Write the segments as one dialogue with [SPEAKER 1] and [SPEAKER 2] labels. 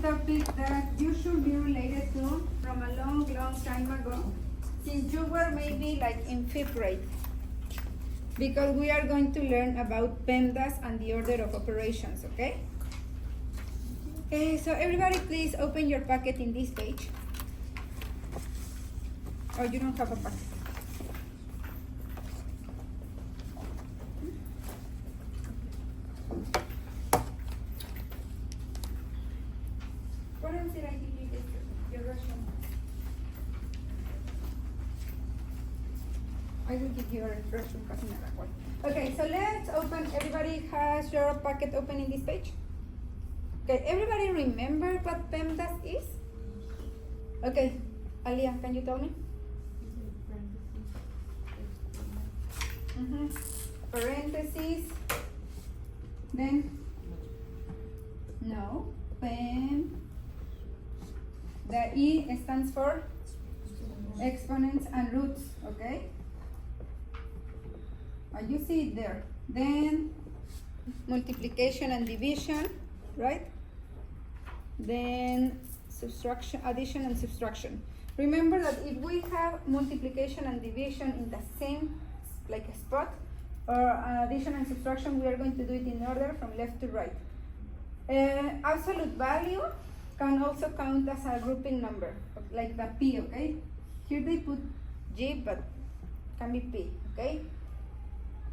[SPEAKER 1] topic that you should be related to from a long, long time ago, since you were maybe like in 5th grade, because we are going to learn about PEMDAS and the order of operations, okay? So everybody please open your packet in this page. Oh, you don't have a packet. What else did I give you your Russian? I will give you a Russian class in another one. Okay, so let's open. Everybody has your packet open in this page? Okay, everybody remember what PEMDAS is? Okay, Alia, can you tell me? Parentheses. Then, no, PEM. The E stands for exponents and roots, okay? You see it there. Then, multiplication and division, right? Then, subtraction, addition and subtraction. Remember that if we have multiplication and division in the same like a spot, or addition and subtraction, we are going to do it in order from left to right. Absolute value can also count as a grouping number, like the P, okay? Here they put G, but can be P, okay?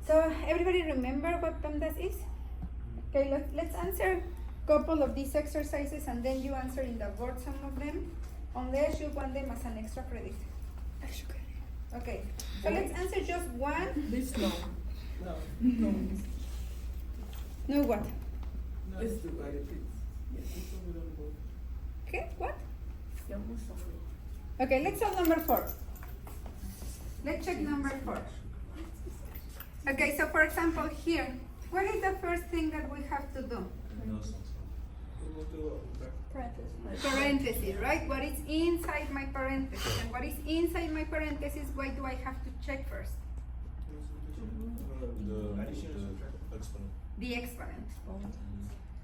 [SPEAKER 1] So everybody remember what PEMDAS is? Okay, let's answer a couple of these exercises and then you answer in the board some of them, unless you want them as an extra credit. Extra credit. Okay, so let's answer just one.
[SPEAKER 2] This long.
[SPEAKER 3] No.
[SPEAKER 2] No.
[SPEAKER 1] No what?
[SPEAKER 3] No, it's divided.
[SPEAKER 1] Okay, what? Okay, let's solve number 4. Let's check number 4. Okay, so for example here, what is the first thing that we have to do? Parentheses, right? What is inside my parentheses? And what is inside my parentheses, why do I have to check first? The exponent.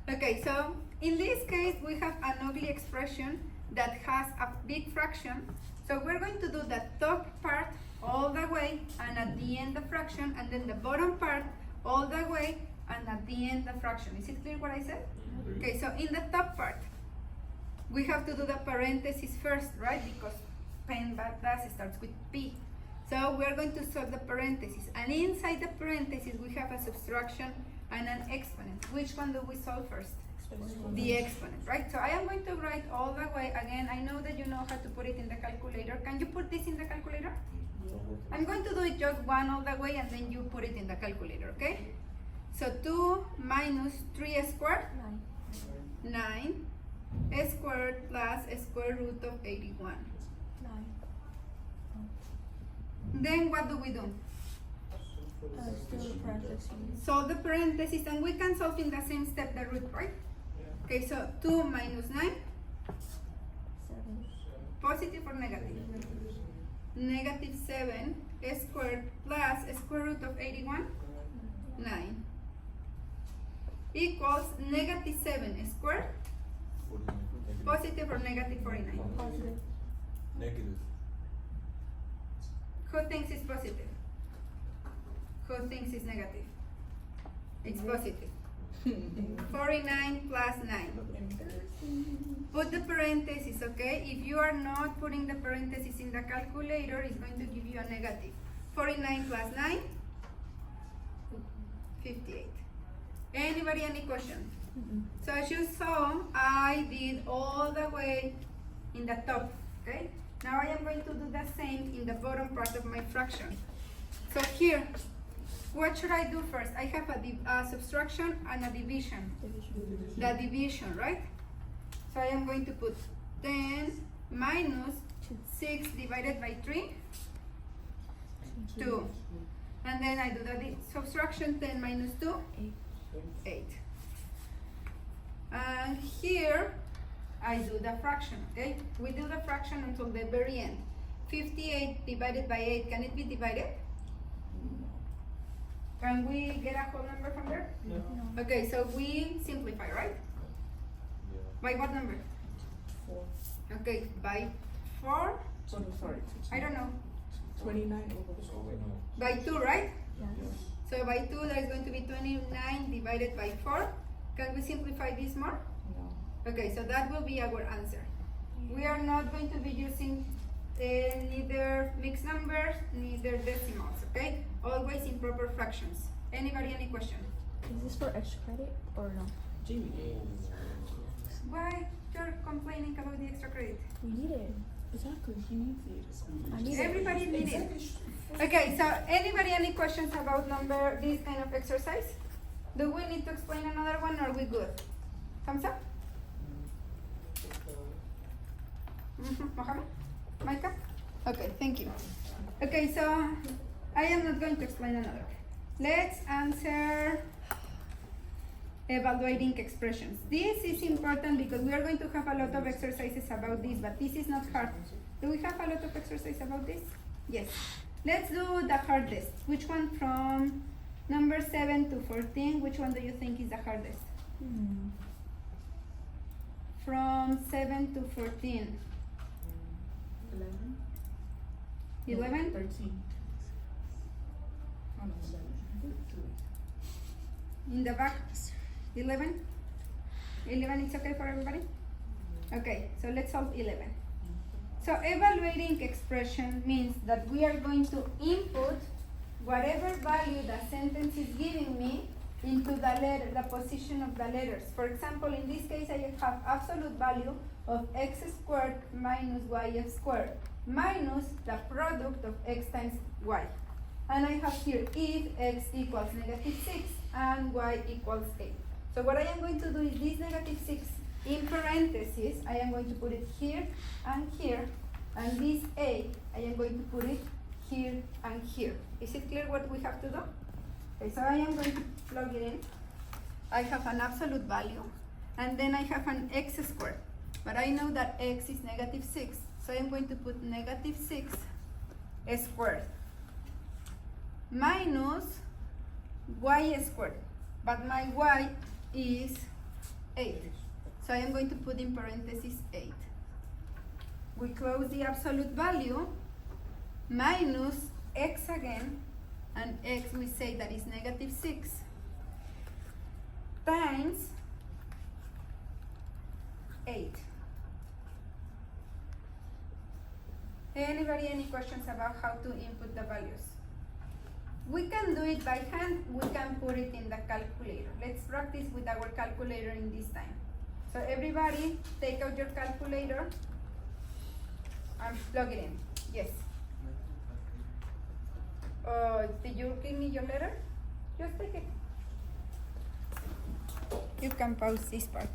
[SPEAKER 1] Okay, so in this case, we have an ugly expression that has a big fraction. So we're going to do the top part all the way, and at the end the fraction, and then the bottom part all the way, and at the end the fraction. Is it clear what I said? Okay, so in the top part, we have to do the parentheses first, right? Because PEMDAS starts with P. So we're going to solve the parentheses. And inside the parentheses, we have a subtraction and an exponent. Which one do we solve first? The exponent, right? So I am going to write all the way. Again, I know that you know how to put it in the calculator. Can you put this in the calculator? I'm going to do it just one all the way and then you put it in the calculator, okay? So 2 minus 3 squared? 9 squared plus square root of 81. Then what do we do? Solve the parentheses, and we can solve in the same step the root, right? Okay, so 2 minus 9? Positive or negative? Negative 7 squared plus square root of 81? 9. Equals negative 7 squared? Positive or negative 49?
[SPEAKER 2] Positive.
[SPEAKER 3] Negative.
[SPEAKER 1] Who thinks it's positive? Who thinks it's negative? It's positive. 49 plus 9. Put the parentheses, okay? If you are not putting the parentheses in the calculator, it's going to give you a negative. 49 plus 9? 58. Anybody, any question? So as you saw, I did all the way in the top, okay? Now I am going to do the same in the bottom part of my fraction. So here, what should I do first? I have a subtraction and a division. The division, right? So I am going to put 10 minus 6 divided by 3, 2. And then I do the subtraction, 10 minus 2, 8. And here, I do the fraction, okay? We do the fraction until the very end. 58 divided by 8, can it be divided? Can we get a whole number from there?
[SPEAKER 3] No.
[SPEAKER 1] Okay, so we simplify, right? By what number?
[SPEAKER 3] 4.
[SPEAKER 1] Okay, by 4?
[SPEAKER 3] Oh, no, sorry.
[SPEAKER 1] I don't know.
[SPEAKER 3] 29 over 4.
[SPEAKER 1] By 2, right?
[SPEAKER 3] Yes.
[SPEAKER 1] So by 2, that is going to be 29 divided by 4. Can we simplify this more?
[SPEAKER 3] No.
[SPEAKER 1] Okay, so that will be our answer. We are not going to be using neither mixed numbers, neither decimals, okay? Always in proper fractions. Anybody, any question?
[SPEAKER 2] Is this for extra credit or no?
[SPEAKER 3] Jimmy.
[SPEAKER 1] Why you're complaining about the extra credit?
[SPEAKER 2] We need it.
[SPEAKER 3] Exactly, he needs it.
[SPEAKER 2] I need it.
[SPEAKER 1] Everybody needs it.
[SPEAKER 3] Exactly.
[SPEAKER 1] Okay, so anybody, any questions about this kind of exercise? Do we need to explain another one or are we good? Thumbs up? Mohammed? Micah? Okay, thank you. Okay, so I am not going to explain another. Let's answer evaluating expressions. This is important because we are going to have a lot of exercises about this, but this is not hard. Do we have a lot of exercise about this? Yes. Let's do the hardest. Which one from number 7 to 14? Which one do you think is the hardest? From 7 to 14.
[SPEAKER 3] 11?
[SPEAKER 1] 11?
[SPEAKER 3] 13. Oh, no, 11.
[SPEAKER 1] In the back? 11? 11 is okay for everybody? Okay, so let's solve 11. So evaluating expression means that we are going to input whatever value the sentence is giving me into the position of the letters. For example, in this case, I have absolute value of x squared minus yf squared minus the product of x times y. And I have here if x equals -6 and y equals 8. So what I am going to do is this -6 in parentheses, I am going to put it here and here, and this a, I am going to put it here and here. Is it clear what we have to do? Okay, so I am going to plug it in. I have an absolute value, and then I have an x squared. But I know that x is -6, so I am going to put -6 squared minus y squared. But my y is 8. So I am going to put in parentheses 8. We close the absolute value minus x again, and x we say that is -6 times 8. Anybody, any questions about how to input the values? We can do it by hand, we can put it in the calculator. Let's practice with our calculator in this time. So everybody, take out your calculator and plug it in. Yes. Did you give me your letter? Just take it. You can pause this part.